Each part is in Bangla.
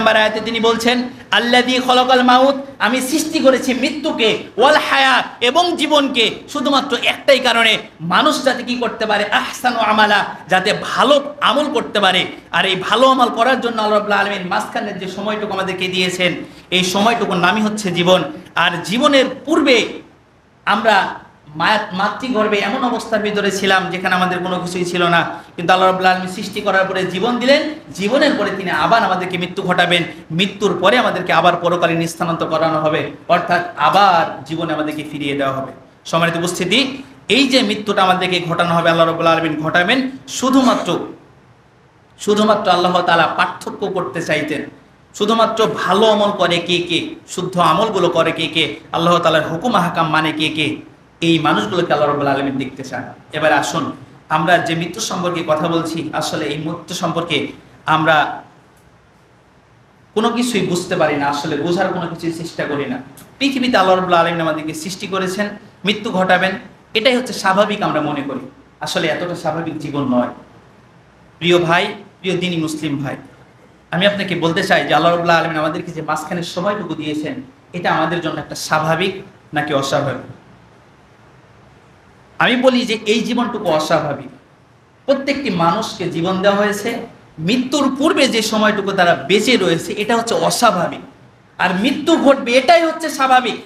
নম্বর আয়াতে তিনি বলছেন আল্লাযী খলাকাল মাউত, আমি সৃষ্টি করেছি মৃত্যুকে, ওয়াল হায়াত এবং জীবনকে, শুধুমাত্র একটাই কারণে মানুষ যাতে কি করতে পারে, আহসানু আমালা, যাতে ভালো আমল করতে পারে। আর এই ভালো আমল করার জন্য আল্লাহ রাব্বুল আলামিন মাঝখানের যে সময়টুকু আমাদেরকে দিয়েছেন, এই সময়টুকুর নামই হচ্ছে জীবন। আর জীবনের পূর্বে আমরা মাতৃগর্ভে এমন অবস্থার ভিতরে ছিলাম যেখানে আমাদের কোনো কিছুই ছিল না, কিন্তু আল্লাহ রাব্বুল আলামিন সৃষ্টি করার পরে জীবন দিলেন, জীবনের পরে তিনি আবার আমাদেরকে মৃত্যু ঘটাবেন, মৃত্যুর পরে আমাদেরকে আবার পরকালীন স্থানান্তর করানো হবে, অর্থাৎ আবার জীবনে আমাদেরকে ফিরিয়ে দেওয়া হবে। সম্মানিত উপস্থিতি, এই যে মৃত্যুটা আমাদেরকে ঘটানো হবে, আল্লাহ রাব্বুল আলামিন ঘটাবেন শুধুমাত্র আল্লাহ তাআলা পার্থক্য করতে চাইতেন, শুধুমাত্র ভালো আমল করে কে কে, শুদ্ধ আমলগুলো করে কে কে, আল্লাহ তাআলার হুকুম আহকাম মানে কে কে, এই মানুষগুলোকে আল্লাহ রাব্বুল আলামিন দেখতে চান। এবার আসুন, আমরা যে মৃত্যু সম্পর্কে কথা বলছি, আসলে এই মৃত্যু সম্পর্কে আমরা কোনো কিছুই বুঝতে পারি না, আসলে বোঝার কোনো কিছুই চেষ্টা করি না। পৃথিবীতে আল্লাহ রাব্বুল আলামিন আমাদেরকে সৃষ্টি করেছেন, মৃত্যু ঘটাবেন, এটাই হচ্ছে স্বাভাবিক আমরা মনে করি। আসলে এতটা স্বাভাবিক জীবন নয়। প্রিয় ভাই, প্রিয় দ্বীনি মুসলিম ভাই, আমি আপনাকে বলতে চাই যে আল্লাহ রাব্বুল আলামিন আমাদেরকে যে মাঝখানের সময়টুকু দিয়েছেন, এটা আমাদের জন্য একটা স্বাভাবিক নাকি অস্বাভাবিক? আমি বলি যে এই জীবনটুকু অস্বাভাবিক। প্রত্যেকটি মানুষকে জীবন দেওয়া হয়েছে, মৃত্যুর পূর্বে যে সময়টুকু তারা বেঁচে রয়েছে এটা হচ্ছে অস্বাভাবিক, আর মৃত্যু ঘটবে এটাই হচ্ছে স্বাভাবিক।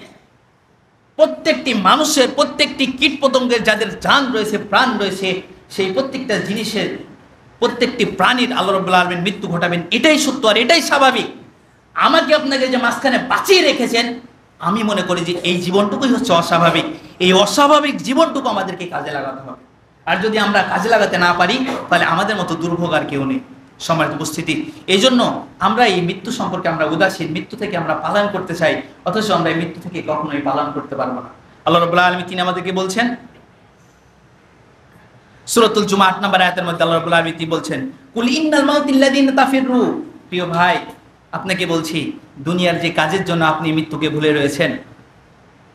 প্রত্যেকটি মানুষের, প্রত্যেকটি কীটপতঙ্গের যাদের জান রয়েছে, প্রাণ রয়েছে, সেই প্রত্যেকটা জিনিসের, প্রত্যেকটি প্রাণীর আল্লাহ রাব্বুল আলামিন মৃত্যু ঘটাবেন, এটাই সত্য আর এটাই স্বাভাবিক। আমাকে আপনাকে যে মাঝখানে বাঁচিয়ে রেখেছেন, আমি মনে করি যে এই জীবনটুকুই হচ্ছে অস্বাভাবিক। এই অস্বাভাবিক জীবনটুকু আমাদেরকে কাজে লাগাতে হবে, আর যদি আমরা কাজে লাগাতে না পারি তাহলে আমাদের মতো দুর্ভোগ আর কেউ নেই। সম্মানিত উপস্থিতি, এই জন্য আমরা এই মৃত্যু সম্পর্কে আমরা উদাসীন, মৃত্যু থেকে আমরা পালন করতে চাই, অথচ আমরা এই মৃত্যু থেকে কখনোই পালন করতে পারবো না। আল্লাহ রাব্বুল আলামিন তিনি আমাদেরকে বলছেন সূরাতুল জুমা ৮ নম্বর আয়াতের মধ্যে, আল্লাহ রাব্বুল আলামিন তিনি বলছেন কুল ইন্নাল মাউতিল্লাযীনা তাফিরু। প্রিয় ভাই, আপনাকে বলছি, দুনিয়ার যে কাজের জন্য আপনি মৃত্যুকে ভুলে রয়েছেন,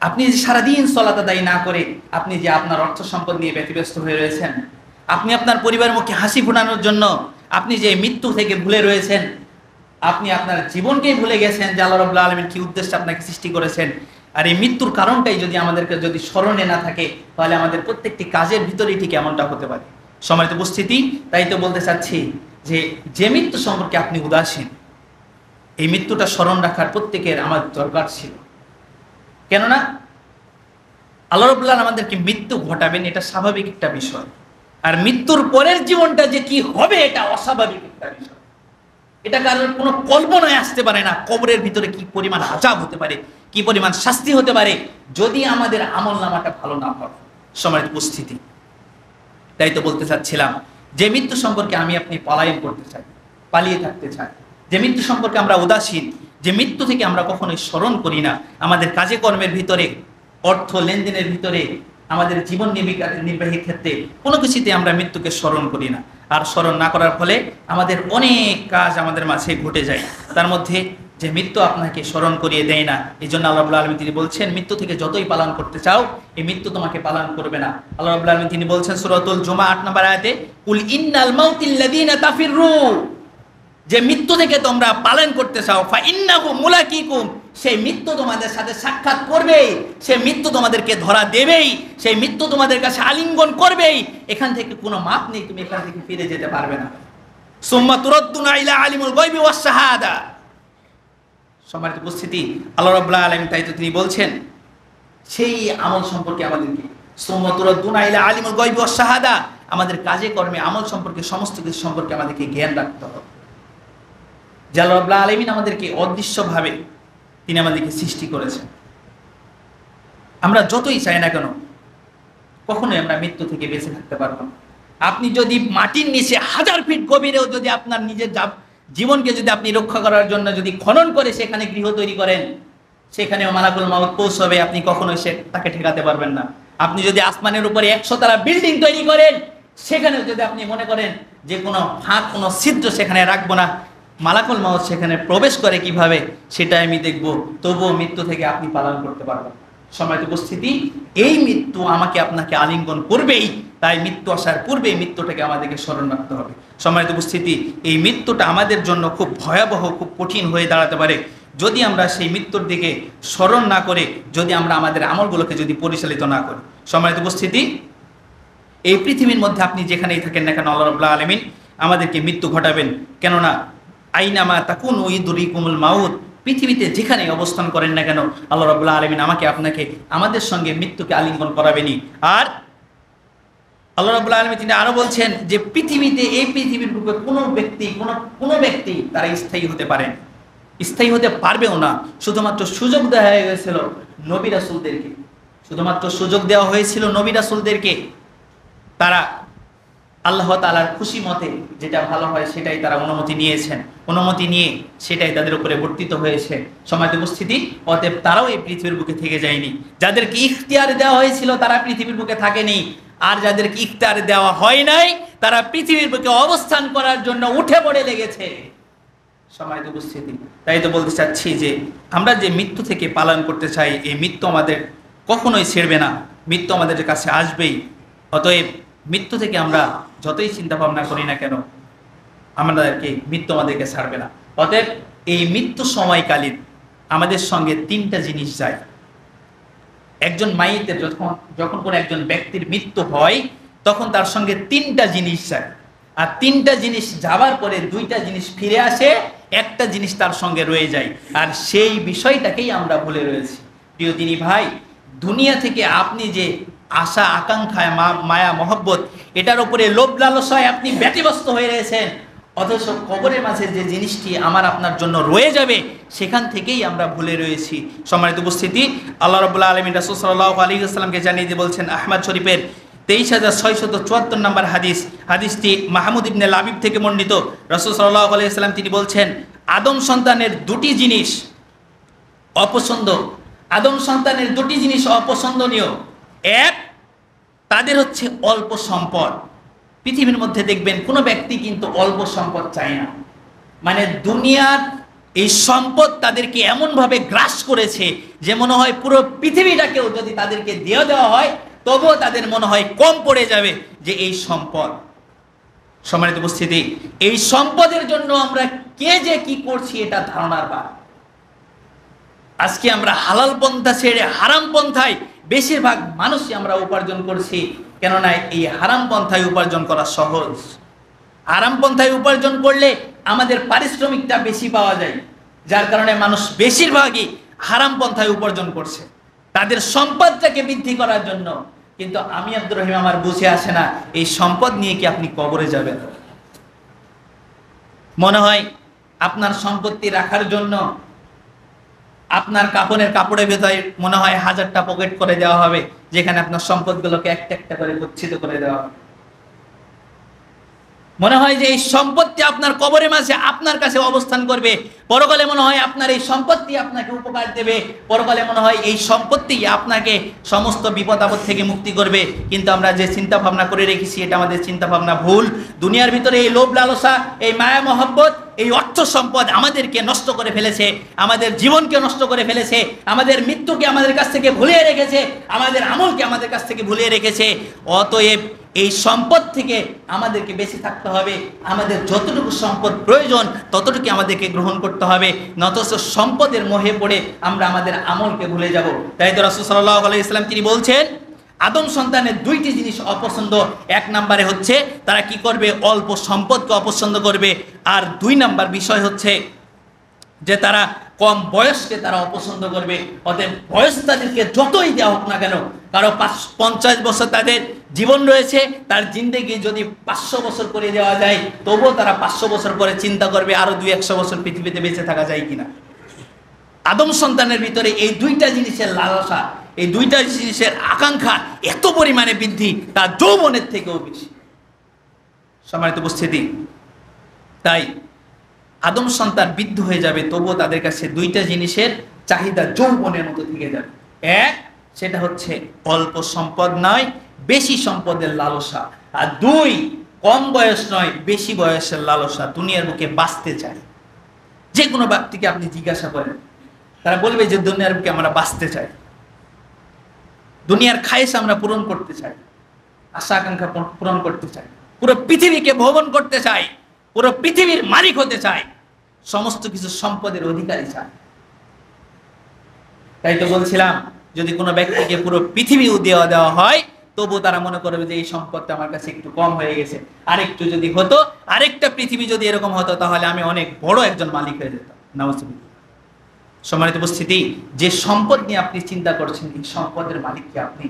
আপনি যে সারাদিন সালাত আদায় না করে আপনি যে আপনার অর্থ সম্পদ নিয়ে ব্যতিব্যস্ত হয়ে রয়েছেন, আপনি আপনার পরিবারের মুখে হাসি ফোটানোর জন্য আপনি যে মৃত্যু থেকে ভুলে রয়েছেন, আপনি আপনার জীবনকেই ভুলে গেছেন যে আল্লাহ রাব্বুল আলামিন কি উদ্দেশ্যে আপনাকে সৃষ্টি করেছেন। আর এই মৃত্যুর কারণটাই যদি আমাদেরকে যদি স্মরণে না থাকে, তাহলে আমাদের প্রত্যেকটি কাজের ভিতরেই ঠিক এমনটা হতে পারে। সম্মানিত উপস্থিতি, তাই তো বলতে চাচ্ছি যে মৃত্যু সম্পর্কে আপনি উদাসীন, এই মৃত্যুটা স্মরণ রাখার প্রত্যেকের আমার দরকার ছিল। কেননা আল্লাহ রাব্বুল আলামিন আমাদেরকে মৃত্যু ঘটাবেন, এটা স্বাভাবিক একটা বিষয়, আর মৃত্যুর পরের জীবনটা যে কি হবে এটা অস্বাভাবিক একটা বিষয়। এটা কারোর কোনো কল্পনায় আসতে পারে না। কবরের ভিতরে কি পরিমাণ আযাব হতে পারে, কি পরিমাণ শাস্তি হতে পারে যদি আমাদের আমলনামাটা ভালো না হয়। সম্মানিত উপস্থিতি, তাই তো বলতে চাচ্ছিলাম যে মৃত্যু সম্পর্কে আমি আপনি পলায়ন করতে চাই, পালিয়ে থাকতে চাই, যে মৃত্যু সম্পর্কে আমরা উদাসীন, যে মৃত্যু থেকে আমরা কখনোই স্মরণ করি না। আমাদের কাজে কর্মের ভিতরে, অর্থ লেনদেনের ভিতরে, আমাদের জীবন নির্বাহীর ক্ষেত্রে কোনো কিছুতে আমরা মৃত্যুকে স্মরণ করি না। আর স্মরণ না করার ফলে আমাদের অনেক কাজ আমাদের মাঝে ঘটে যায়, তার মধ্যে যে মৃত্যু আপনাকে স্মরণ করিয়ে দেয় না। এই জন্য আল্লাহ রাব্বুল আলামিন তিনি বলছেন, মৃত্যু থেকে যতই পালন করতে চাও, এই মৃত্যু তোমাকে পালন করবে না। আল্লাহ রাব্বুল আলামিন তিনি বলছেন সূরাতুল জুমা ৮ নম্বর আয়াতে, কুল ইন্নাল মাউতিল্লাযীনা তাফিরু, যে মৃত্যু থেকে তোমরা পালন করতে চাও, ফা ইন্নাহু মুলাকিকুম, সেই মৃত্যু তোমাদের সাথে সাক্ষাৎ করবেই, সেই মৃত্যু তোমাদেরকে ধরা দেবেই, সেই মৃত্যু তোমাদের কাছে আলিঙ্গন করবেই। এখান থেকে কোনো মাপ নেই, তুমি এখান থেকে ফিরে যেতে পারবে না। সুম্মা তুরাদ্দুনা ইলা আলিমুল গায়বি ওয়াস শাহাদা। সম্মানিত উপস্থিতি, আল্লাহ রাব্বুল আলামিন তাই তো তিনি বলছেন সেই আমল সম্পর্কে আমাদেরকে, সুম্মা তুরাদ্দুনা ইলা আলিমুল গায়বি ওয়াস শাহাদা, আমাদের কাজে কর্মে আমল সম্পর্কে, সমস্ত কিছু সম্পর্কে আমাদেরকে জ্ঞান রাখতে হবে। যে আল্লাহ রাব্বুল আলামিন আমাদেরকে অদৃশ্যভাবে তিনি আমাদেরকে সৃষ্টি করেছেন। আমরা যতই চাই না কেন কখনোই আমরা মৃত্যু থেকে বেঁচে থাকতে পারবো না। আপনি যদি মাটির নিচে 1000 ফিট গভীরেও যদি আপনার নিজের জীবনকে যদি আপনি রক্ষা করার জন্য যদি খনন করে সেখানে গৃহ তৈরি করেন, সেখানেও মালাকুল মাউত পৌঁছবে, আপনি কখনোই তাকে ঠেকাতে পারবেন না। আপনি যদি আসমানের উপরে 100 তলা বিল্ডিং তৈরি করেন, সেখানেও যদি আপনি মনে করেন যে কোনো ফাঁক, কোনো ছিদ্র সেখানে রাখবো না, মালাকুল মাউত সেখানে প্রবেশ করে কিভাবে সেটা আমি দেখব, তবুও মৃত্যু থেকে আপনি পালন করতে পারবেন। সম্মানিত উপস্থিতি, এই মৃত্যু আমাকে আপনাকে আলিঙ্গন করবেই, তাই মৃত্যু আসার পূর্বে এই মৃত্যুটাকে আমাদেরকে স্মরণ রাখতে হবে। সম্মানিত উপস্থিতি, এই মৃত্যুটা আমাদের জন্য খুব ভয়াবহ, খুব কঠিন হয়ে দাঁড়াতে পারে যদি আমরা সেই মৃত্যুর দিকে স্মরণ না করে, যদি আমরা আমাদের আমলগুলোকে যদি পরিচালিত না করি। সম্মানিত উপস্থিতি, এই পৃথিবীর মধ্যে আপনি যেখানেই থাকেন না কেন, আল্লাহ রাব্বুল আলামিন আমাদেরকে মৃত্যু ঘটাবেন। কেননা আইনামা তাকুনু ইদরিকুমুল মাউত, পৃথিবীতে যেখানে অবস্থান করেন না কেন আল্লাহ রাব্বুল আলামিন আমাকে আপনাকে আমাদের সঙ্গে মৃত্যুকে আলিঙ্গন করাবেনই। আর আল্লাহ রাব্বুল আলামিন তিনি আরো বলছেন যে পৃথিবীতে, এই পৃথিবীর বুকে কোনো ব্যক্তি তারা স্থায়ী হতে পারেন, স্থায়ী হতে পারবেও না। শুধুমাত্র সুযোগ দেওয়া হয়ে গেছিল নবী রাসূলদেরকে, শুধুমাত্র সুযোগ দেওয়া হয়েছিল নবী রাসূলদেরকে। তারা আল্লাহ তাআলার খুশি মতে যেটা ভালো হয় সেটাই তারা অনুমতি নিয়েছেন, অনুমতি নিয়ে সেটাই তাদের উপরে বর্তিত হয়েছে। সম্মানিত উপস্থিতি, অতএব তারাও এই পৃথিবীর বুকে থেকে যায়নি। যাদেরকে ইখতিয়ার দেওয়া হয়েছিল তারা পৃথিবীর বুকে থাকেনি, আর যাদেরকে ইখতিয়ার দেওয়া হয় নাই তারা পৃথিবীর বুকে অবস্থান করার জন্য উঠে পড়ে লেগেছে। সম্মানিত উপস্থিতি, তাই তো বলতে চাচ্ছি যে আমরা যে মৃত্যু থেকে পালন করতে চাই, এই মৃত্যু আমাদের কখনোই ছেড়বে না, মৃত্যু আমাদের কাছে আসবেই। অতএব মৃত্যু থেকে আমরা যতই চিন্তা ভাবনা করি না কেন, আমাদেরকে মৃত্যু আমাদেরকে ছাড়বে না। অতএব এই মৃত্যু সময়কালীন আমাদের সঙ্গে তিনটা জিনিস যায়। একজন মাইয়েতের যখন কোনো একজন ব্যক্তির মৃত্যু হয় তখন তার সঙ্গে তিনটা জিনিস যায়, আর তিনটা জিনিস যাবার পরে দুইটা জিনিস ফিরে আসে, একটা জিনিস তার সঙ্গে রয়ে যায়, আর সেই বিষয়টাকেই আমরা ভুলে রয়েছি। প্রিয় দিনী ভাই, দুনিয়া থেকে আপনি যে আশা আকাঙ্ক্ষায় মায়া মহব্বত, এটার উপরে লোভ লালসায় আপনি ব্যতিব্যস্ত হয়ে রয়েছেন, অথচ কবরের মাঝে যে জিনিসটি আমার আপনার জন্য রয়ে যাবে সেখান থেকেই আমরা ভুলে রয়েছি। সম্মানিত উপস্থিতি, আল্লাহ রাব্বুল আলামিন রাসূল সাল্লাল্লাহু আলাইহি ওয়াসাল্লামকে জানিয়ে দিয়ে বলছেন, আহমদ শরীফের 23,674 নম্বর হাদিস, হাদিসটি মাহমুদ ইবনে লাবিব থেকে বর্ণিত। রাসূল সাল্লাল্লাহু আলাইহি ওয়াসাল্লাম তিনি বলছেন, আদম সন্তানের দুটি জিনিস অপছন্দ, আদম সন্তানের দুটি জিনিস অপছন্দনীয়। এক, তাদের হচ্ছে অল্প সম্পদ। পৃথিবীর মধ্যে দেখবেন কোনো ব্যক্তি কিন্তু অল্প সম্পদ চায় না, মানে দুনিয়ার এই সম্পদ তাদেরকে এমনভাবে গ্রাস করেছে যে মনে হয় পুরো পৃথিবীটাকেও যদি তাদেরকে দিয়ে দেওয়া হয় তবুও তাদের মনে হয় কম পড়ে যাবে যে এই সম্পদ। সম্মানিত উপস্থিতি, এই সম্পদের জন্য আমরা কে যে কি করছি এটা ধারণার বাইরে। আজকে আমরা হালাল পন্থা ছেড়ে হারাম পন্থায় বেশিরভাগ মানুষই আমরা উপার্জন করছি, কেননা এই হারাম পন্থায় উপার্জন করা সহজ। হারাম পন্থায় উপার্জন করলে আমাদের পারিশ্রমিকটা বেশি পাওয়া যায়, যার কারণে মানুষ বেশিরভাগই হারাম পন্থায় উপার্জন করছে তাদের সম্পদটাকে বৃদ্ধি করার জন্য। কিন্তু আমি আব্দুর রহিম, আমার বুঝে আসে না এই সম্পদ নিয়ে কি আপনি কবরে যাবেন? মনে হয় আপনার সম্পত্তি রাখার জন্য আপনার কাপড়ের ভেতরে মনে হয় 1000টা পকেট করে দেওয়া হবে, যেখানে আপনার সম্পদগুলোকে একটা একটা করে গচ্ছিত করে দেওয়া হবে। মনে হয় যে এই সম্পত্তি আপনার কবরের মাঝে আপনার কাছে অবস্থান করবে, পরকালে মনে হয় আপনার এই সম্পত্তি আপনাকে উপকার দেবে, পরকালে মনে হয় এই সম্পত্তি আপনাকে সমস্ত বিপদ আপদ থেকে মুক্তি করবে। কিন্তু আমরা যে চিন্তা ভাবনা করে রেখেছি এটা আমাদের চিন্তা ভাবনা ভুল। দুনিয়ার ভিতরে এই লোভ লালসা, এই মায়া মহব্বত, এই অর্থ সম্পদ আমাদেরকে নষ্ট করে ফেলেছে, আমাদের জীবনকে নষ্ট করে ফেলেছে, আমাদের মৃত্যুকে আমাদের কাছ থেকে ভুলিয়ে রেখেছে, আমাদের আমলকে আমাদের কাছ থেকে ভুলিয়ে রেখেছে। অতএব এই সম্পদ থেকে আমাদেরকে বেঁচে থাকতে হবে, আমাদের যতটুকু সম্পদ প্রয়োজন ততটুকু আমাদেরকে গ্রহণ করতে হবে, নতচ সম্পদের মোহে পড়ে আমরা আমাদের আমলকে ভুলে যাব। তাই তো রাসূল সাল্লাল্লাহু আলাইহি ওয়াসাল্লাম তিনি বলছেন, আদম সন্তানের দুইটি জিনিস অপছন্দ। এক নম্বরে হচ্ছে তারা কি করবে, অল্প সম্পদকে অপছন্দ করবে, আর 2 নাম্বার বিষয় হচ্ছে যে তারা কম বয়সকে তারা অপছন্দ করবে। অতএব বয়স তাদেরকে যতই দেওয়া হোক না কেন, কারো 50 বছর তাদের জীবন রয়েছে, তার জিন্দেগি যদি 500 বছর করে দেওয়া যায় তবুও তারা 500 বছর পরে চিন্তা করবে আরো 200-100 বছর পৃথিবীতে বেঁচে থাকা যায় কিনা। আদম সন্তানের ভিতরে এই দুইটা জিনিসের লালসা, এই দুইটা জিনিসের আকাঙ্ক্ষা এত পরিমাণে বৃদ্ধি, তার যৌবনের থেকেও বেশি। সম্মানিত উপস্থিতি, তাই আদম সন্তান বৃদ্ধ হয়ে যাবে তবুও তাদের কাছে দুইটা জিনিসের চাহিদা যৌবনের মতো থেকে যাবে। এক, সেটা হচ্ছে অল্প সম্পদ নয়, বেশি সম্পদের লালসা, আর 2, কম বয়স নয়, বেশি বয়সের লালসা। দুনিয়ার বুকে বাঁচতে চায়। যে কোনো ব্যক্তিকে আপনি জিজ্ঞাসা করেন, তারা বলবে যে দুনিয়ার বুকে আমরা বাঁচতে চাই, দুনিয়ার খায়েশ আমরা পূরণ করতে চাই। আশা আকাঙ্ক্ষা পূরণ করতে চাই, পুরো পৃথিবীকে ভ্রমণ করতে চাই, পুরো পৃথিবীর মালিক হতে চাই, সমস্ত কিছু সম্পদের অধিকারী চাই। তাই তো বলছিলাম, যদি কোনো ব্যক্তিকে পুরো পৃথিবী দেওয়া হয়, তবু তারা মনে করবে যে এই সম্পদটা আমার কাছে একটু কম হয়ে গেছে, আরেকটু যদি হতো, আরেকটা পৃথিবী যদি এরকম হতো, তাহলে আমি অনেক বড় একজন মালিক হয়ে যেতাম। নাউজুবিল্লাহ। সম্মানিত উপস্থিতি, যে সম্পদ নিয়ে আপনি চিন্তা করছেন, এই সম্পদের মালিক কি আপনি?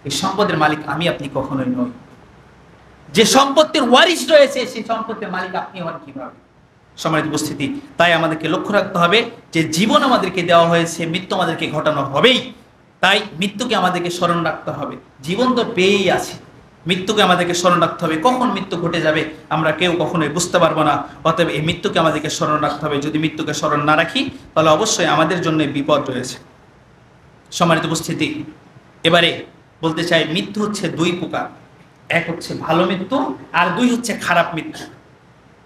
এই সম্পদের মালিক আমি আপনি কখনোই নই। যে সম্পত্তির ওয়ারিশ রয়েছে, সেই সম্পত্তির মালিক আপনি হন কিভাবে? সম্মানিত উপস্থিতি, তাই আমাদেরকে লক্ষ্য রাখতে হবে যে জীবন আমাদেরকে দেওয়া হয়েছে, মৃত্যু আমাদেরকে ঘটানো হবেই। তাই মৃত্যুকে আমাদেরকে স্মরণ রাখতে হবে। জীবন তো পেয়েই আছে, মৃত্যুকে আমাদেরকে স্মরণ রাখতে হবে। কখন মৃত্যু ঘটে যাবে আমরা কেউ কখনোই বুঝতে পারবো না। অতএব এই মৃত্যুকে আমাদেরকে স্মরণ রাখতে হবে। যদি মৃত্যুকে স্মরণ না রাখি, তাহলে অবশ্যই আমাদের জন্য বিপদ রয়েছে। সম্মানিত উপস্থিতি, এবারে বলতে চাই, মৃত্যু হচ্ছে দুই প্রকার। এক হচ্ছে ভালো মৃত্যু, আর দুই হচ্ছে খারাপ মৃত্যু।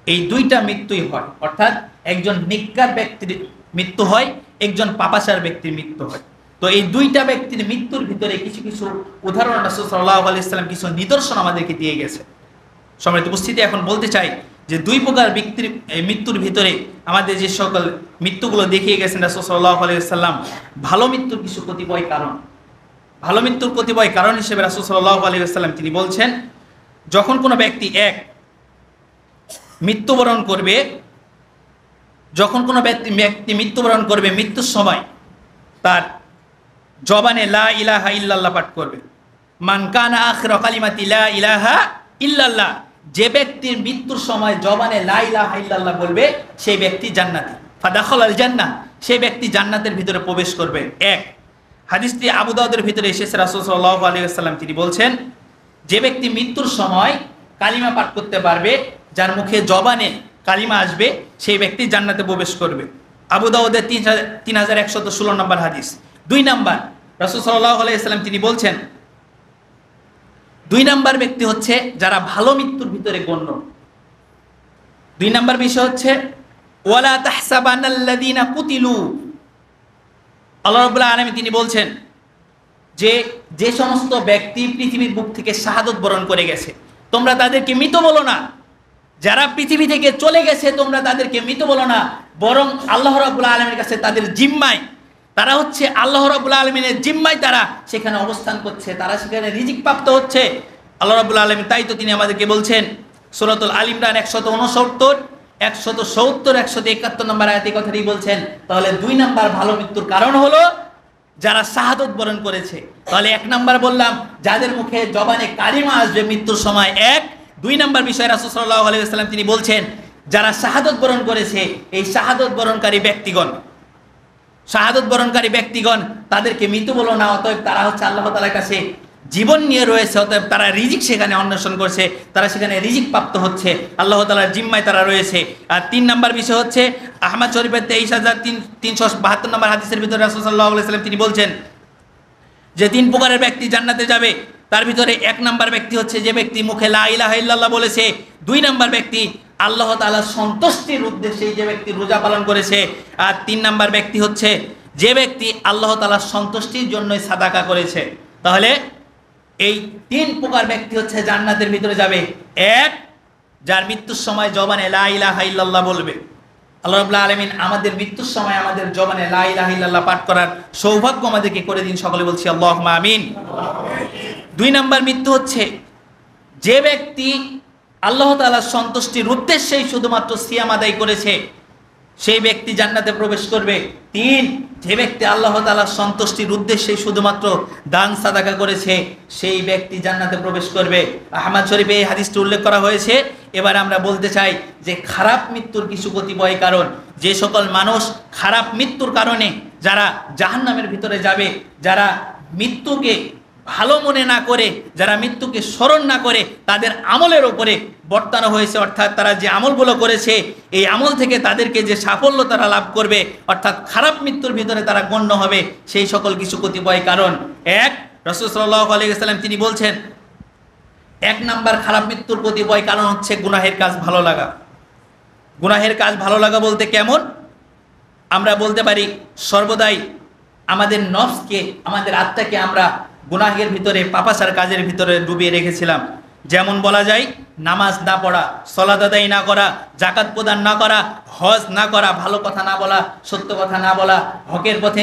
এই দুইটা মৃত্যুই হয়, অর্থাৎ একজন নেককার ব্যক্তির মৃত্যু হয়, একজন পাপাচার ব্যক্তির মৃত্যু হয়। তো এই দুইটা ব্যক্তির মৃত্যুর ভিতরে কিছু কিছু উদাহরণ রাসূল সাল্লাল্লাহু আলাইহি ওয়াসাল্লাম কিছু নিদর্শন আমাদেরকে দিয়ে গেছে। সম্মানিত উপস্থিতি, এখন বলতে চাই যে দুই প্রকার ব্যক্তির মৃত্যুর ভিতরে আমাদের যে সকল মৃত্যুগুলো দেখিয়ে গেছেন রাসূল সাল্লাল্লাহু আলাইহি ওয়াসাল্লাম, ভালো মৃত্যুর কিছু কতিপয় কারণ। ভালো মৃত্যুর কতিপয় কারণ হিসেবে রাসূল সাল্লাল্লাহু আলাইহি ওয়াসাল্লাম তিনি বলছেন, যখন কোনো ব্যক্তি মৃত্যুবরণ করবে, যখন কোনো ব্যক্তি মৃত্যুবরণ করবে, মৃত্যুর সময় তার জবানে লা ইলাহা ইল্লাল্লাহ পাঠ করবে। মান কানা আখির কালিমাতি লা ইলাহা ইল্লাল্লাহ, যে ব্যক্তির মৃত্যুর সময় জবানে লা ইলাহা ইল্লাল্লাহ বলবে, সেই ব্যক্তি জান্নাতি। ফাদাখালাল জান্নাহ, সেই ব্যক্তি জান্নাতের ভিতরে প্রবেশ করবে। এক হাদিসটি আবু দাউদের ভিতরে এসেছে, রাসূল সাল্লাল্লাহু আলাইহি ওয়াসাল্লাম তিনি বলছেন, যে ব্যক্তি মৃত্যুর সময় কালিমা পাঠ করতে পারবে, যার মুখে জবানে কালিমা আসবে, সেই ব্যক্তি জান্নাতে প্রবেশ করবে। আবু দাউদের 3116 নম্বর হাদিস। দুই নাম্বার, রাসূল সাল্লাল্লাহু আলাইহি ওয়াসাল্লাম তিনি বলছেন, দুই নাম্বার ব্যক্তি হচ্ছে যারা ভালো মৃত্যুর ভিতরে গণ্য। দুই নাম্বার বিষয় হচ্ছে ওয়ালা তাহসাবানাল্লাযীনা কুতিলু। আল্লাহ রাব্বুল আলামিন তিনি বলছেন যে যে সমস্ত ব্যক্তি পৃথিবীর বুক থেকে শাহাদত বরণ করে গেছে, তোমরা তাদেরকে মৃত বলো না। যারা পৃথিবী থেকে চলে গেছে, তোমরা তাদেরকে মৃত বলো না, বরং আল্লাহ রাব্বুল আলামিনের কাছে তাদের জিম্মায়, তারা হচ্ছে আল্লাহ রাব্বুল আলামিনের জিম্মায় তারা সেখানে অবস্থান করছে, তারা সেখানে রিজিক প্রাপ্ত হচ্ছে আল্লাহ রাব্বুল আলামিন। তাই তো তিনি আমাদেরকে বলছেন সূরাতুল আল ইমরান 169, 170, 171 নম্বর আয়াতে কথাটি বলছেন। তাহলে দুই নাম্বার ভালো মৃত্যুর কারণ হলো যারা শাহাদত বরণ করেছে। তাহলে এক নাম্বার বললাম, যাদের মুখে জবানে কালিমা আসবে মৃত্যুর সময়। এক দুই নাম্বার বিষয় রাসূল সাল্লাল্লাহু আলাইহি ওয়াসাল্লাম তিনি বলছেন, যারা শাহাদত বরণ করেছে, এই শাহাদত বরণকারী ব্যক্তিগণ তাদেরকে মৃত বলো না। অতএব তারা হচ্ছে আল্লাহ তাআলার কাছে জীবন নিয়ে রয়েছে, অতএব তারা রিজিক সেখানে অন্বেষণ করছে, তারা সেখানে রিজিক প্রাপ্ত হচ্ছে, আল্লাহ তাআলার জিম্মায় তারা রয়েছে। আর তিন নাম্বার বিষয় হচ্ছে আহমদ শরীফের 23372 নম্বর হাদিসের ভিতরে রাসূল সাল্লাল্লাহু আলাইহি ওয়াসাল্লাম তিনি বলছেন যে তিন প্রকারের ব্যক্তি জান্নাতে যাবে। তার ভিতরে এক নাম্বার ব্যক্তি হচ্ছে যে ব্যক্তি মুখে লা ইলাহা ইল্লাল্লাহ বলেছে। দুই নাম্বার ব্যক্তি আল্লাহ তাআলার সন্তুষ্টির উদ্দেশ্যে যে ব্যক্তি রোজা পালন করেছে। আর তিন নাম্বার ব্যক্তি হচ্ছে যে ব্যক্তি আল্লাহ তাআলার সন্তুষ্টির জন্যই সাদাকা করেছে। তাহলে এই তিন প্রকার ব্যক্তি হচ্ছে জান্নাতের ভিতরে যাবে। এক, যার মৃত্যুর সময় জবানে লা ইলাহা ইল্লাল্লাহ বলবে। আল্লাহ রাব্বুল আলামিন আমাদের মৃত্যুর সময় আমাদের জবানে লা ইলাহা ইল্লাল্লাহ পাঠ করার সৌভাগ্য আমাদেরকে করে দিন, সকলে বলছি আল্লাহুম্মা আমিন। দুই নাম্বার মৃত্যু হচ্ছে যে ব্যক্তি আল্লাহ তাআলার সন্তুষ্টির উদ্দেশ্যেই শুধুমাত্র সিয়াম আদায় করেছে, সেই ব্যক্তি জান্নাতে প্রবেশ করবে। তিন, যে ব্যক্তি আল্লাহ তাআলার সন্তুষ্টির উদ্দেশ্যে শুধুমাত্র দান সাদাকা করেছে, সেই ব্যক্তি জান্নাতে প্রবেশ করবে। আহমদ শরীফে এই হাদিসটি উল্লেখ করা হয়েছে। এবার আমরা বলতে চাই যে খারাপ মৃত্যুর কিছু কতিপয় কারণ। যে সকল মানুষ খারাপ মৃত্যুর কারণে যারা জাহান্নামের ভিতরে যাবে, যারা মৃত্যুকে ভালো মনে না করে, যারা মৃত্যুকে স্মরণ না করে তাদের আমলের ওপরে বর্তানো হয়েছে, অর্থাৎ তারা যে আমলগুলো করেছে এই আমল থেকে তাদেরকে যে সাফল্য তারা লাভ করবে, অর্থাৎ খারাপ মৃত্যুর ভিতরে তারা গণ্য হবে, সেই সকল কিছু কতিপয় কারণ। এক, রাসূল সাল্লাল্লাহু আলাইহি ওয়াসাল্লাম তিনি বলছেন, এক নাম্বার খারাপ মৃত্যুর কতিপয় কারণ হচ্ছে গুনাহের কাজ ভালো লাগা। গুনাহের কাজ ভালো লাগা বলতে কেমন? আমরা বলতে পারি সর্বদাই আমাদের নফসকে, আমাদের আত্মাকে আমরা গুনাহের ভিতরে, পাপাচার কাজের ভিতরে ডুবিয়ে রেখেছিলাম। যেমন বলা যায়, নামাজ না পড়া, সলাত আদায় না করা, জাকাত প্রদান না করা, হজ না করা, ভালো কথা না বলা, সত্য কথা না বলা, হকের পথে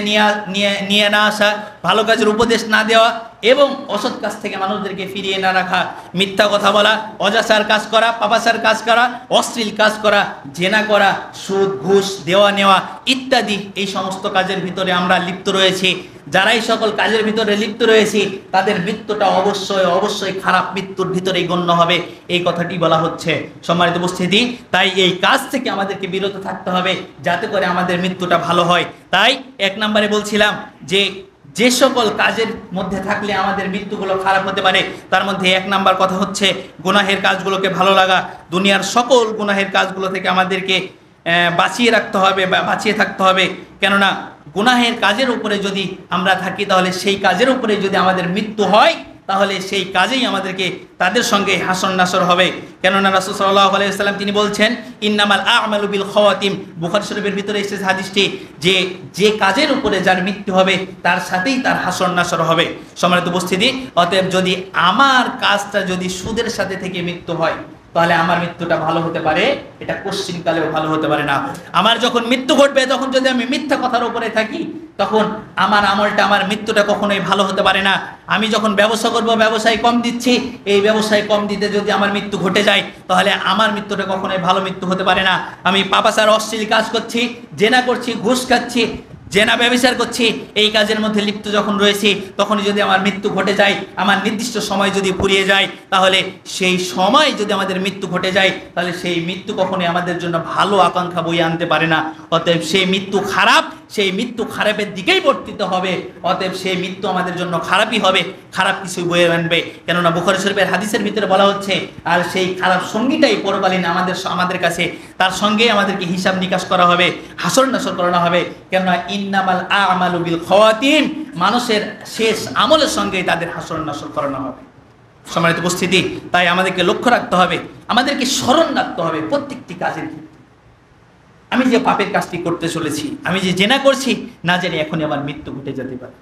নিয়ে না আসা, ভালো কাজের উপদেশ না দেওয়া এবং অসৎ কাজ থেকে মানুষদেরকে ফিরিয়ে না রাখা, মিথ্যা কথা বলা, অজাচার কাজ করা, পাপাচার কাজ করা, অশ্লীল কাজ করা, জেনা করা, সুদ ঘুষ দেওয়া নেওয়া ইত্যাদি, এই সমস্ত কাজের ভিতরে আমরা লিপ্ত রয়েছি। যারা এই সকল কাজের ভিতরে লিপ্ত রয়েছে তাদের মৃত্যুটা অবশ্যই অবশ্যই খারাপ মৃত্যুর ভিতরেই গণ্য হবে, এই কথাটি বলা হচ্ছে। সম্মানিত উপস্থিতি, তাই এই কাজ থেকে আমাদেরকে বিরত থাকতে হবে যাতে করে আমাদের মৃত্যুটা ভালো হয়। তাই 1 নম্বরে বলছিলাম যে সকল কাজের মধ্যে থাকলে আমাদের মৃত্যুগুলো খারাপ হতে পারে, তার মধ্যে 1 নাম্বার কথা হচ্ছে গুনাহের কাজগুলোকে ভালো লাগা। দুনিয়ার সকল গুনাহের কাজগুলো থেকে আমাদেরকে বাঁচিয়ে রাখতে হবে বা বাঁচিয়ে থাকতে হবে। কেননা গুনাহের কাজের উপরে যদি আমরা থাকি তাহলে সেই কাজের উপরে যদি আমাদের মৃত্যু হয় তাহলে সেই কাজেই আমাদেরকে তাদের সঙ্গে হাসর নাসর হবে। কেননা রাসূল সাল্লাল্লাহু আলাইহি ওয়াসাল্লাম তিনি বলছেন, ইন্নামাল আ'মালু বিল খাওয়াতিম। বুখারী শরীফের ভিতরে এসেছে হাদিসটি যে কাজের উপরে যার মৃত্যু হবে তার সাথেই তার হাসর নাসর হবে। সম্মানিত উপস্থিতি, অতএব যদি আমার কাজটা যদি সুদের সাথে থেকে মৃত্যু হয় তাহলে আমার মৃত্যুটা ভালো হতে পারে, এটা কোশ্চিনকালেও ভালো হতে পারে না। আমার যখন মৃত্যু ঘটবে তখন যদি আমি মিথ্যা কথার উপরে থাকি তখন আমার আমলটা, আমার মৃত্যুটা কখনোই ভালো হতে পারে না। আমি যখন ব্যবসা করব, ব্যবসায় কম দিচ্ছি, এই ব্যবসায় কম দিতে যদি আমার মৃত্যু ঘটে যায় তাহলে আমার মৃত্যুটা কখনোই ভালো মৃত্যু হতে পারে না। আমি পাপাচার অশ্লীল কাজ করছি, জেনা করছি, ঘুষ খাচ্ছি, জেনা ব্যভিচার করছি, এই কাজের মধ্যে লিপ্ত যখন রয়েছি তখনই যদি আমার মৃত্যু ঘটে যায়, আমার নির্দিষ্ট সময় যদি ফুরিয়ে যায়, তাহলে সেই সময় যদি আমাদের মৃত্যু ঘটে যায় তাহলে সেই মৃত্যু কখনোই আমাদের জন্য ভালো আকাঙ্ক্ষা বয়ে আনতে পারে না। অতএব সেই মৃত্যু খারাপ, সেই মৃত্যু খারাপের দিকেই বর্তিত হবে। অতএব সেই মৃত্যু আমাদের জন্য খারাপই হবে, খারাপ কিছু বয়ে আনবে। কেননা বুখারী শরীফের হাদিসের ভিতরে বলা হচ্ছে, আর সেই খারাপ সঙ্গীটাই পরকালীন আমাদের কাছে, তার সঙ্গেই আমাদেরকে হিসাব নিকাশ করা হবে, হাসর নাসর করানো হবে। কেননা ইন্নামাল আ'মালু বিল খাওয়াতিম, মানুষের শেষ আমলের সঙ্গেই তাদের হাসর নাসর করানো হবে। সম্মানিত উপস্থিতি, তাই আমাদেরকে লক্ষ্য রাখতে হবে, আমাদেরকে স্মরণ রাখতে হবে প্রত্যেকটি কাজের ক্ষেত্রে, আমি যে পাপের কাজটি করতে চলেছি, আমি যে জেনা করছি, না জানি এখনই আমার মৃত্যু ঘটে যেতে পারে।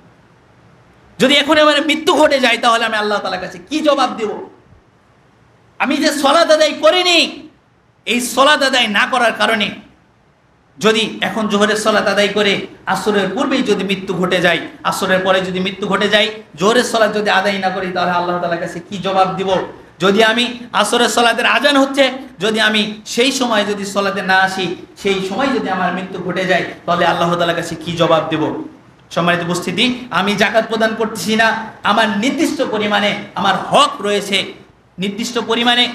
যদি এখনই আমার মৃত্যু ঘটে যায় তাহলে আমি আল্লাহ তাআলার কাছে কি জবাব দেব? আমি যে সালাত আদায় করিনি, এই সালাত আদায় না করার কারণে যদি এখন জোহরের সালাত আদায় করে আসরের পূর্বেই যদি মৃত্যু ঘটে যায়, আসরের পরে যদি মৃত্যু ঘটে যায়, জোহরের সালাত যদি আদায় না করি তাহলে আল্লাহ তাআলার কাছে কি জবাব দিব? যদি আমি আসরের সালাতের আজান হচ্ছে, যদি আমি সেই সময় যদি সালাতে না আসি, সেই সময় যদি আমার মৃত্যু ঘটে যায় তাহলে আল্লাহ তাআলার কাছে কি জবাব দেব? সম্মানিত উপস্থিতি, আমি যাকাত প্রদান করতেছি না, আমার নির্দিষ্ট পরিমাণে আমার হক রয়েছে, নির্দিষ্ট পরিমাণে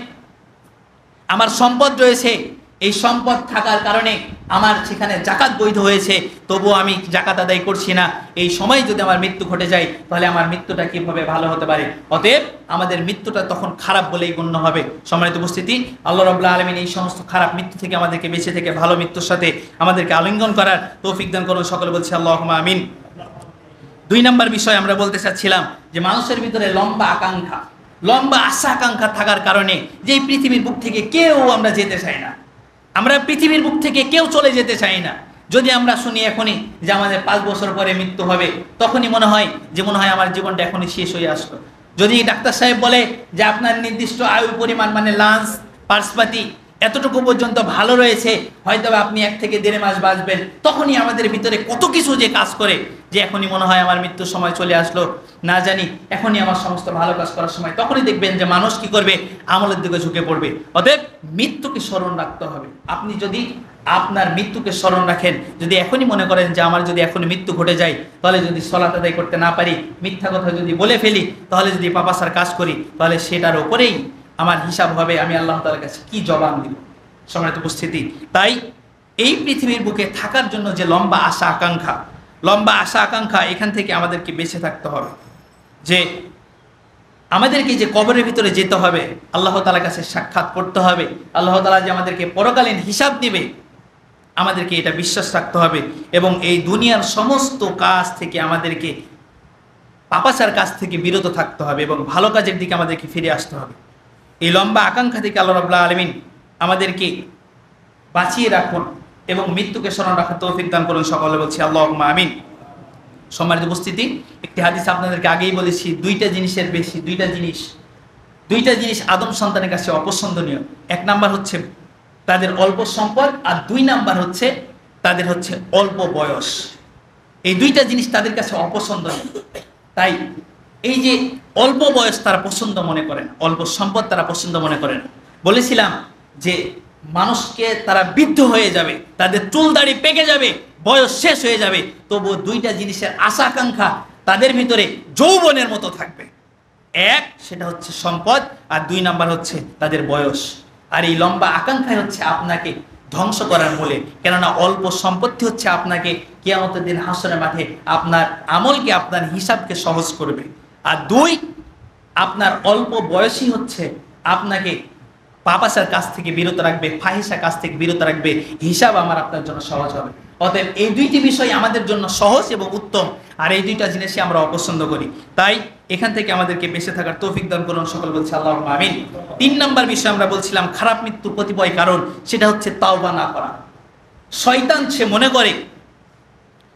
আমার সম্পদ রয়েছে, এই সম্পদ থাকার কারণে আমার সেখানে জাকাত বৈধ হয়েছে, তবুও আমি জাকাত আদায় করছি না, এই সময় যদি আমার মৃত্যু ঘটে যায় তাহলে আমার মৃত্যুটা কিভাবে ভালো হতে পারে? অতএব আমাদের মৃত্যুটা তখন খারাপ বলেই গণ্য হবে। সম্মানিত উপস্থিতি, আল্লাহ রাব্বুল আলামিন এই সমস্ত খারাপ মৃত্যু থেকে আমাদেরকে বেঁচে থেকে ভালো মৃত্যুর সাথে আমাদেরকে আলিঙ্গন করার তৌফিক দান করুন। সকলে বলছি আল্লাহুম্মা আমিন। 2 নম্বর বিষয় আমরা বলতে চাচ্ছিলাম যে মানুষের ভিতরে লম্বা আকাঙ্ক্ষা, লম্বা আশা আকাঙ্ক্ষা থাকার কারণে যে পৃথিবীর বুক থেকে কেউ আমরা যেতে চাই না, আমরা পৃথিবীর বুক থেকে কেউ চলে যেতে চাই না। যদি আমরা শুনি এখনই যে আমাদের 5 বছর পরে মৃত্যু হবে, তখনই মনে হয় আমার জীবনটা এখনই শেষ হয়ে আসলো। যদি ডাক্তার সাহেব বলে যে আপনার নির্দিষ্ট আয়ু পরিমাণ মানে লাঞ্চ পার্সপাতি এতটুকু পর্যন্ত ভালো রয়েছে, হয়তো আপনি 1 থেকে 1.5 মাস বাঁচবেন, তখনই আমাদের ভিতরে কত কিছু যে কাজ করে যে এখনই মনে হয় আমার মৃত্যুর সময় চলে আসলো, না জানি এখনই আমার সমস্ত ভালো কাজ করার সময়। তখনই দেখবেন যে মানুষ কি করবে, আমলের দিকে ঝুঁকে পড়বে। অতএব মৃত্যুকে স্মরণ রাখতে হবে। আপনি যদি আপনার মৃত্যুকে স্মরণ রাখেন, যদি এখনই মনে করেন যে আমার যদি এখনই মৃত্যু ঘটে যায়, তাহলে যদি সালাত আদায় করতে না পারি, মিথ্যা কথা যদি বলে ফেলি, তাহলে যদি পাপাচার কাজ করি, তাহলে সেটার উপরেই আমার হিসাব হবে, আমি আল্লাহ তাআলার কাছে কি জবাব দিব। সম্মানিত উপস্থিতি, তাই এই পৃথিবীর বুকে থাকার জন্য যে লম্বা আশা আকাঙ্ক্ষা, এখান থেকে আমাদেরকে বেঁচে থাকতে হবে। যে আমাদেরকে যে কবরের ভিতরে যেতে হবে, আল্লাহ তাআলার কাছে সাক্ষাৎ করতে হবে, আল্লাহ তাআলা যে আমাদেরকে পরকালীন হিসাব দিবে, আমাদেরকে এটা বিশ্বাস রাখতে হবে। এবং এই দুনিয়ার সমস্ত কাজ থেকে আমাদেরকে, পাপাচার কাজ থেকে বিরত থাকতে হবে এবং ভালো কাজের দিকে আমাদেরকে ফিরে আসতে হবে। এই লম্বা আকাঙ্ক্ষা থেকে আল্লাহ রাব্বুল আলামিন আমাদেরকে বাঁচিয়ে রাখুন এবং মৃত্যুকে স্মরণ রাখার তৌফিক দান করুন। সকলে বলছি আল্লাহুম্মা আমিন। সম্মানিত উপস্থিতি, একটি হাদিস আপনাদেরকে আগেই বলেছি, দুইটা জিনিস আদম সন্তানের কাছে অপছন্দনীয়। এক নাম্বার হচ্ছে তাদের অল্প সম্পদ, আর দুই নাম্বার হচ্ছে তাদের হচ্ছে অল্প বয়স। এই দুইটা জিনিস তাদের কাছে অপছন্দনীয়। তাই এই যে অল্প বয়স তারা পছন্দ মনে করেন, অল্প সম্পদ তারা পছন্দ মনে করেন। বলেছিলাম যে মানুষকে তারা বৃদ্ধ হয়ে যাবে, তাদের চুল দাড়ি পেকে যাবে, বয়স শেষ হয়ে যাবে, তবু দুইটা জিনিসের আশা আকাঙ্ক্ষা তাদের ভিতরে যৌবনের মতো থাকবে। এক, সেটা হচ্ছে সম্পদ, আর দুই নাম্বার হচ্ছে তাদের বয়স। আর এই লম্বা আকাঙ্ক্ষায় হচ্ছে আপনাকে ধ্বংস করার বলে, কেননা অল্প সম্পত্তি হচ্ছে আপনাকে কিয়ামতের দিন হাসরের মাঠে আপনার আমলকে, আপনার হিসাবকে সহজ করবে। আর দুই, আপনার অল্প বয়সই হচ্ছে আপনাকে পাপাসার কাছ থেকে বিরত রাখবে, ফাহিসার কাছ থেকে বিরত রাখবে, হিসাব আমার আপনার জন্য সহজ হবে। অতএব এই দুইটি বিষয় আমাদের জন্য সহজ এবং উত্তম, আর এই দুইটা জিনিসই আমরা অপছন্দ করি। তাই এখান থেকে আমাদেরকে বেঁচে থাকার তৌফিক দান করুন, সকল বলছি আল্লাহুম্মা আমিন। 3 নম্বর বিষয় আমরা বলছিলাম খারাপ মৃত্যুর কতিপয় কারণ, সেটা হচ্ছে তাওবা না করা। শয়তান সে মনে করে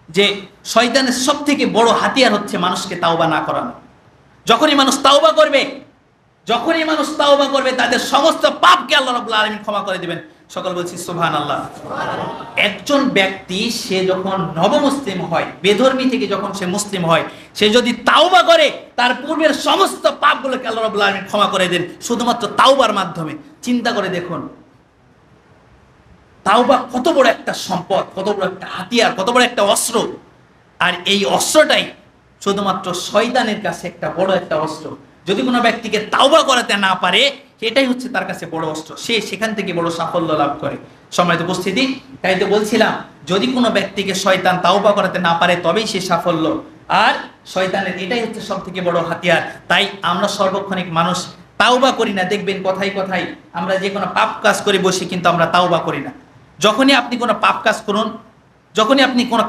যে শয়তানের সব থেকে বড় হাতিয়ার হচ্ছে মানুষকে তাওবা না করানো। যখনই মানুষ তাওবা করবে তাদের সমস্ত পাপকে আল্লাহ রাব্বুল আলামিন ক্ষমা করে দিবেন। সকল বলছি সুবহানাল্লাহ। একজন ব্যক্তি সে যখন নবমুসলিম হয়, বেধর্মী থেকে যখন সে মুসলিম হয়, সে যদি তাওবা করে তার পূর্বের সমস্ত পাপগুলোকে আল্লাহ রাব্বুল আলামিন ক্ষমা করে দেন শুধুমাত্র তাওবার মাধ্যমে। চিন্তা করে দেখুন তাওবা কত বড় একটা সম্পদ, কত বড় একটা হাতিয়ার, কত বড় একটা অস্ত্র। আর এই অস্ত্রটাই শুধুমাত্র শয়তানের কাছে একটা বড় একটা অস্ত্র। যদি কোনো ব্যক্তিকে তাওবা করাতে না পারে, এটাই হচ্ছে তার কাছে বড় অস্ত্র, সে সেখান থেকে বড় সাফল্য লাভ করে। সম্মানিত উপস্থিতি, তাই তো বলছিলাম যদি কোনো ব্যক্তিকে শয়তান তাওবা করাতে না পারে তবেই সে সাফল্য, আর শয়তানের এটাই হচ্ছে সব থেকে বড় হাতিয়ার। তাই আমরা সর্বক্ষণিক মানুষ তাওবা করি না। দেখবেন কথায় কথায় আমরা যে কোনো পাপ কাজ করে বসি, কিন্তু আমরা তাওবা করি না। যখনই আপনি কোনো পাপ কাজ করুন, যখনই আপনি কোনো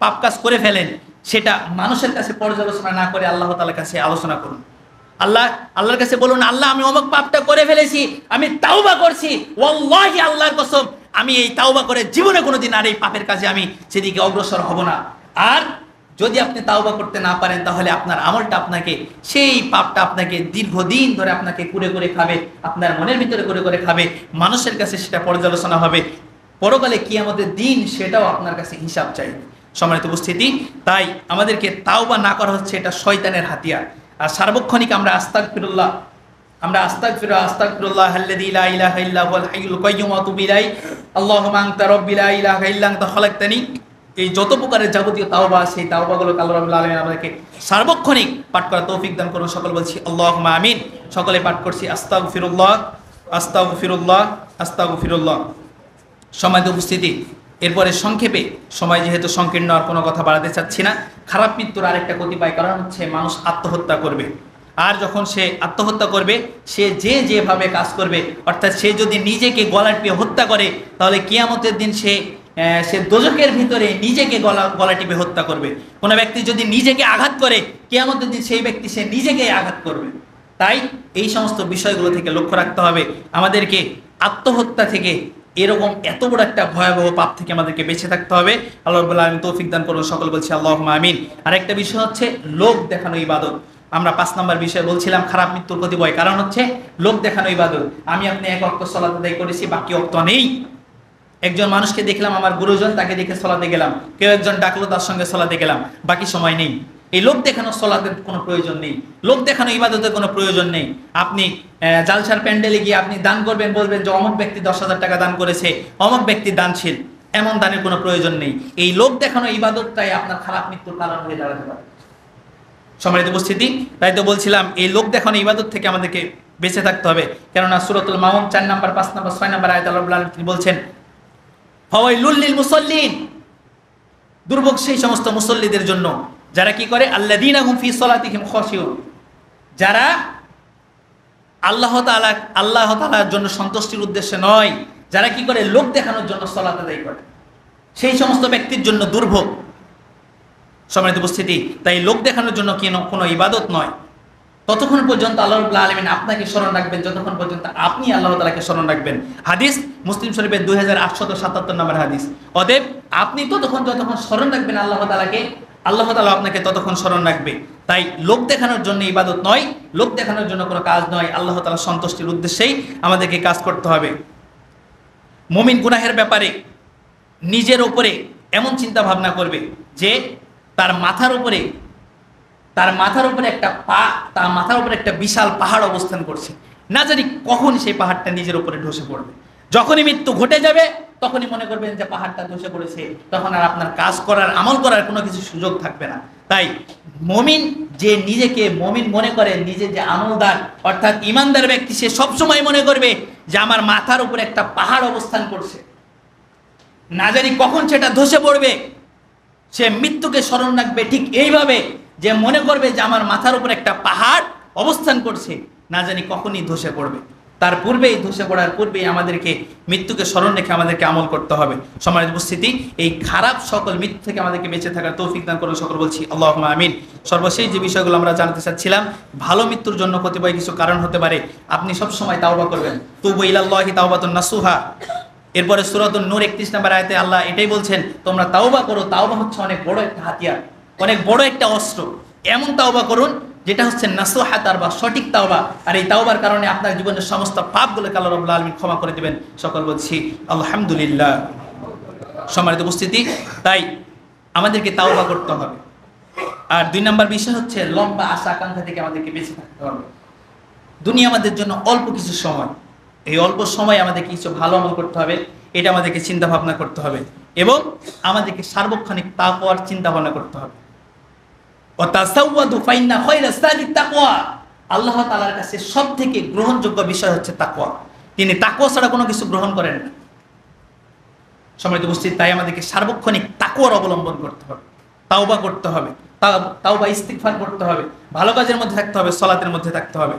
পাপ কাজ করে ফেলেন, সেটা মানুষের কাছে পর্যালোচনা না করে আল্লাহ তাআলার কাছে আলোচনা করুন। আল্লাহর কাছে বলুন, আল্লাহ আমি অমুক পাপটা করে ফেলেছি, আমি তাওবা করছি, ওয়াল্লাহি আল্লাহর কসম আমি এই তাওবা করে জীবনে কোনোদিন আর এই পাপের কাজে আমি সেদিকে অগ্রসর হব না। আর যদি আপনি তাওবা করতে না পারেন, তাহলে আপনার আমলটা আপনাকে, সেই পাপটা আপনাকে দীর্ঘদিন ধরে আপনাকে কুরে করে খাবে, আপনার মনের ভিতরে কুরে করে খাবে, মানুষের কাছে সেটা পর্যালোচনা হবে, পরকালে কিয়ামতের দিন সেটাও আপনার কাছে হিসাব চাইবে। সম্মানিত উপস্থিতি, তাই আমাদেরকে তাওবা না করা হচ্ছে এটা শয়তানের হাতিয়ার। আর সার্বক্ষণিক আমরা আস্তাগফিরুল্লাহ আল্লাযী লা ইলাহা ইল্লা হুয়াল হাইয়ুল কাইয়্যুম ওয়া আতুবু ইলাইহি আল্লাহুম্মা আনতা রাব্বি লা ইলাহা ইল্লা আনতা খালাকতানি। এই যত প্রকারের যাবতীয় তাওবা, সেই তাওবাগুলো আল্লাহ রাব্বুল আলামিন আমাদেরকে সার্বক্ষণিক পাঠ করার তৌফিক দান করুন। সকল বলছি আল্লাহুম্মা আমিন। সকলে পাঠ করছি আস্তাগফিরুল্লাহ। সম্মানিত উপস্থিতি, এরপরে সংক্ষেপে, সময় যেহেতু সংকীর্ণ, আর কোনো কথা বাড়াতে চাচ্ছি না। খারাপ মৃত্যুর আরেকটা কতিপয় কারণ হচ্ছে মানুষ আত্মহত্যা করবে। আর যখন সে আত্মহত্যা করবে, সে যেভাবে কাজ করবে, অর্থাৎ সে যদি নিজেকে গলা টিপে হত্যা করে, তাহলে কিয়ামতের দিন সে দোজখের ভিতরে নিজেকে গলা টিপে হত্যা করবে। কোনো ব্যক্তি যদি নিজেকে আঘাত করে, কিয়ামতের দিন সেই ব্যক্তি সে নিজেকেই আঘাত করবে। তাই এই সমস্ত বিষয়গুলো থেকে লক্ষ্য রাখতে হবে আমাদেরকে। আত্মহত্যা থেকে, এরকম এত বড় একটা ভয়াবহ পাপ থেকে আমাদেরকে বেঁচে থাকতে হবে। আল্লাহ রাব্বুল আলামিন তৌফিক দান করুন। সকল বলছি আল্লাহুম্মা আমিন। আরেকটা বিষয় হচ্ছে লোক দেখানো ইবাদত। আমরা 5 নম্বর বিষয় বলছিলাম খারাপ মৃত্যুর কতিপয় কারণ হচ্ছে লোক দেখানো ইবাদত। আমি আপনি এক ওয়াক্ত সালাত আদায় করেছি, বাকি ওয়াক্ত নেই। একজন মানুষকে দেখলাম আমার গুরুজন, তাকে দেখে সালাতে গেলাম। কেউ একজন ডাকলো, তার সঙ্গে সালাতে গেলাম, বাকি সময় নেই। এই লোক দেখানো সালাতের কোনো প্রয়োজন নেই, লোক দেখানো ইবাদতের কোনো প্রয়োজন নেই। আপনি জালসার প্যান্ডেলে গিয়ে আপনি দান করবেন, বলবেন যে অমুক ব্যক্তি 10,000 টাকা দান করেছে, অমুক ব্যক্তি দানশীল, এমন দানের কোনো প্রয়োজন নেই। এই লোক দেখানো ইবাদতটাই আপনার খারাপ মৃত্যুর কারণ হয়ে দাঁড়াতে পারে। সম্মানিত উপস্থিতি, তাই তো বলছিলাম এই লোক দেখানো ইবাদত থেকে আমাদেরকে বেঁচে থাকতে হবে। কেননা সূরাতুল মাউন 4 নম্বর, 5 নম্বর, 6 নম্বর আয়াত আল্লাহ রাব্বুল আলামিন তিনি বলছেন, ফাওয়াইলুল লিল মুসাল্লিন, দুর্ভোগ সেই সমস্ত মুসল্লিদের জন্য যারা কি করে, আল্লাযীনা হুম ফি সালাতিহিম খাশিউন, যারা আল্লাহ তাআলার জন্য সন্তুষ্টির উদ্দেশ্যে নয়, যারা কি করে লোক দেখানোর জন্য সালাত আদায় করে, সেই সমস্ত ব্যক্তির জন্য দুর্ভোগ। সম্মানিত উপস্থিতি, তাই লোক দেখানোর জন্য কোনো ইবাদত নয়। ততক্ষণ পর্যন্ত আল্লাহ রাব্বুল আলামিন আপনাকে স্মরণ রাখবেন যতক্ষণ পর্যন্ত আপনি আল্লাহ তাআলাকে স্মরণ রাখবেন। হাদিস মুসলিম শরীফের 2877 নম্বর হাদিস। অতএব আপনি যতক্ষণ স্মরণ রাখবেন আল্লাহ তাআলাকে, আল্লাহ তাআলা আপনাকে ততক্ষণ স্মরণ রাখবে। তাই লোক দেখানোর জন্য ইবাদত নয়, লোক দেখানোর জন্য কোনো কাজ নয়, আল্লাহ তাআলা সন্তুষ্টির উদ্দেশ্যেই আমাদেরকে কাজ করতে হবে। মুমিন গুনাহের ব্যাপারে নিজের উপরে এমন চিন্তা ভাবনা করবে যে তার মাথার উপরে একটা বিশাল পাহাড় অবস্থান করছে, না জানি কখন সেই পাহাড়টা নিজের উপরে ধসে পড়বে। যখনই মৃত্যু ঘটে যাবে তখনই মনে করবেন যে পাহাড়টা ধসে পড়েছে, তখন আর আপনার কাজ করার, আমল করার কোনো কিছু সুযোগ থাকবে না। তাই মুমিন যে নিজেকে মুমিন মনে করে, নিজে যে আমলদার অর্থাৎ ইমানদার ব্যক্তি, সে সবসময় মনে করবে যে আমার মাথার উপরে একটা পাহাড় অবস্থান করছে, না জানি কখন সেটা ধসে পড়বে। সে মৃত্যুকে স্মরণ রাখবে ঠিক এইভাবে যে মনে করবে যে আমার মাথার উপর একটা পাহাড় অবস্থান করছে, না জানি কখনই ধসে পড়বে। তার পূর্বেই, ধসে পড়ার পূর্বেই আমাদেরকে মৃত্যুকে স্মরণ রেখে আমাদেরকে আমল করতে হবে। সম্মানিত উপস্থিতি, এই খারাপ সকল মৃত্যু থেকে আমাদেরকে বেঁচে থাকার তৌফিক দান করুন সকল, বলছি আল্লাহুম্মা আমিন। সর্বশেষ যে বিষয়গুলো আমরা জানতে চাচ্ছিলাম, ভালো মৃত্যুর জন্য কতিপয় কিছু কারণ হতে পারে। আপনি সবসময় তাওবা করবেন, তুবু ইলাল্লাহি তাওবাতুন নাসুহা। এরপরে সূরাতুন নূর 31 নম্বর আয়াতে আল্লাহ এটাই বলছেন, তোমরা তাওবা করো। তাওবা হচ্ছে অনেক বড় একটা হাতিয়ার, অনেক বড় একটা অস্ত্র। এমন তাওবা করুন যেটা হচ্ছে নাসুহাতার বা সঠিক তাওবা। আর এই তাওবার কারণে আপনার জীবনের সমস্ত পাপগুলোকে আল্লাহ রাব্বুল আলামিন ক্ষমা করে দেবেন। সকল বলছি আলহামদুলিল্লাহ। সম্মানিত উপস্থিতি, তাই আমাদেরকে তাওবা করতে হবে। আর 2 নম্বর বিষয় হচ্ছে লম্বা আশা আকাঙ্ক্ষা থেকে আমাদেরকে বেঁচে থাকতে হবে। দুনিয়া আমাদের জন্য অল্প কিছু সময়, এই অল্প সময় আমাদের কিছু ভালো আমল করতে হবে, এটা আমাদেরকে চিন্তা ভাবনা করতে হবে এবং আমাদেরকে সার্বক্ষণিক তাকওয়ার চিন্তা ভাবনা করতে হবে। আল্লাহ তাআলার কাছে সবথেকে গ্রহণযোগ্য বিষয় হচ্ছে তাকওয়া। তিনি তাকওয়া ছাড়া কোনো কিছু গ্রহণ করেন না। সম্মানিত উপস্থিতি, তাই আমাদেরকে সার্বক্ষণিক তাকওয়ার অবলম্বন করতে হবে, তাওবা করতে হবে, তাওবা ইস্তিগফার করতে হবে, ভালো কাজের মধ্যে থাকতে হবে, সালাতের মধ্যে থাকতে হবে।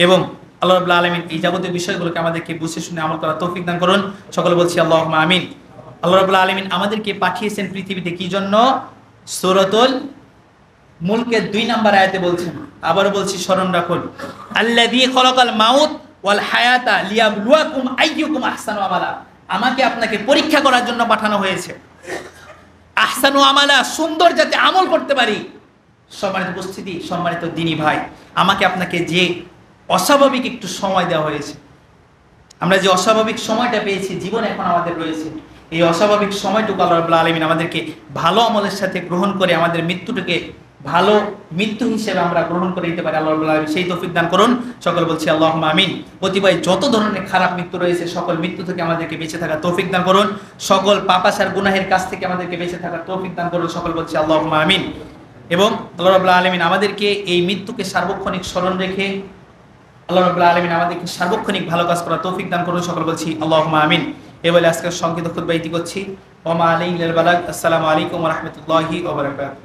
এবং আল্লাহ রাব্বুল আলামিন এই যাবতীয় বিষয়গুলোকে আমাদেরকে বুঝে শুনে আমল করার তৌফিক দান করুন। সকলে বলছি আল্লাহুম্মা আমিন। আল্লাহ রাব্বুল আলামিন আমাদেরকে পাঠিয়েছেন পৃথিবীতে কি জন্য? সূরাতুল মুলকের 2 নম্বর আয়াতে বলছেন, আবারও বলছি স্মরণ রাখুন, আল্লাযী খালাকাল মাউত ওয়াল হায়াতা লিয়াবলুয়াকুম আইয়ুকুম আহসানু আমালা। আমাকে আপনাকে পরীক্ষা করার জন্য পাঠানো হয়েছে। আহসানু আমালা, সুন্দর যাতে আমল করতে পারি। সম্মানিত উপস্থিতি, সম্মানিত দিনী ভাই, আমাকে আপনাকে যে অস্বাভাবিক একটু সময় দেওয়া হয়েছে, আমরা যে অস্বাভাবিক সময়টা পেয়েছি, জীবন এখন আমাদের রয়েছে, এই অস্বাভাবিক সময়টুকু আল্লাহ রাব্বুল আলামিন আমাদেরকে ভালো আমলের সাথে গ্রহণ করে আমাদের মৃত্যুটাকে ভালো মৃত্যু হিসেবে আমরা গ্রহণ করে নিতে পারি। আল্লাহ রাব্বুল আলামিন সেই তৌফিক দান করুন। সকল বলছি আল্লাহুম্মা আমিন। কতিপয় যত ধরনের খারাপ মৃত্যু রয়েছে, সকল মৃত্যু থেকে আমাদেরকে বেঁচে থাকার তৌফিক দান করুন। সকল পাপাচার গুনাহের কাছ থেকে আমাদেরকে বেঁচে থাকার তৌফিক দান করুন। সকল বলছি আল্লাহুম্মা আমিন। এবং আল্লাহ রাব্বুল আলামিন আমাদেরকে এই মৃত্যুকে সার্বক্ষণিক স্মরণ রেখে আল্লাহ রাব্বুল আলামিন আমাদেরকে সার্বক্ষণিক ভালো কাজ করার তৌফিক দান করুন। সকল বলছি আল্লাহুম্মা আমিন। এই বলে আজকের সংক্ষিপ্ত খুতবা ইতি করছি। ওয়া মা আলাইহিল বালাগ। আসসালামু আলাইকুম ওয়া রাহমাতুল্লাহি ওয়া বারাকাতুহু।